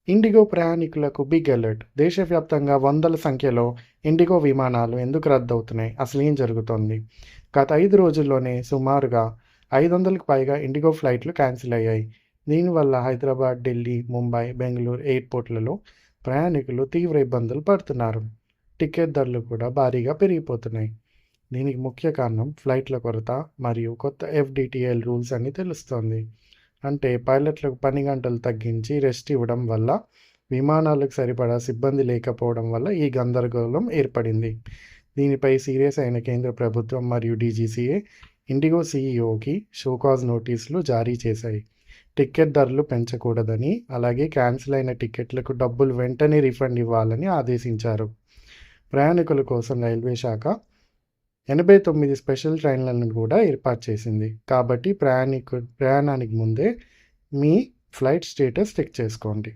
IndiGo ప్రయాణికులకు big alert. దేశవ్యాప్తంగా వందల సంఖ్యలో ఇండిగో విమానాలు ఎందుకు రద్దవుతున్నాయి? అసలేం జరుగుతోంది? గత 5 రోజుల్లోనే సుమారుగా 500కి పైగా ఇండిగో ఫ్లైట్లు క్యాన్సిల్ అయ్యాయి. దీనివల్ల హైదరాబాద్, ఢిల్లీ, ముంబై, బెంగళూరు ఎయిర్పోర్ట్లలో ప్రయాణికులు తీవ్ర ఇబ్బందులు పడుతున్నారు. టికెట్ ధరలు కూడా భారీగా పెరిగిపోతున్నాయి. దీనికి ముఖ్య కారణం ఫ్లైట్ల కొరత మరియు కొత్త ఎఫ్డిటిఎల్ రూల్స్ అని తెలుస్తోంది. అంటే పైలట్లకు పని గంటలు తగ్గించి రెస్ట్ ఇవ్వడం వల్ల విమానాలకు సరిపడా సిబ్బంది లేకపోవడం వల్ల ఈ గందరగోళం ఏర్పడింది. దీనిపై సీరియస్ అయిన కేంద్ర ప్రభుత్వం మరియు డీజీసీఏ ఇండిగో సీఈఓకి షోకాజ్ నోటీసులు జారీ చేశాయి. టికెట్ ధరలు పెంచకూడదని, అలాగే క్యాన్సిల్ అయిన టికెట్లకు డబ్బులు వెంటనే రిఫండ్ ఇవ్వాలని ఆదేశించారు. ప్రయాణికుల కోసం రైల్వే శాఖ 89 స్పెషల్ ట్రైన్లను కూడా ఏర్పాటు చేసింది. కాబట్టి ప్రయాణానికి ముందే మీ ఫ్లైట్ స్టేటస్ చెక్ చేసుకోండి.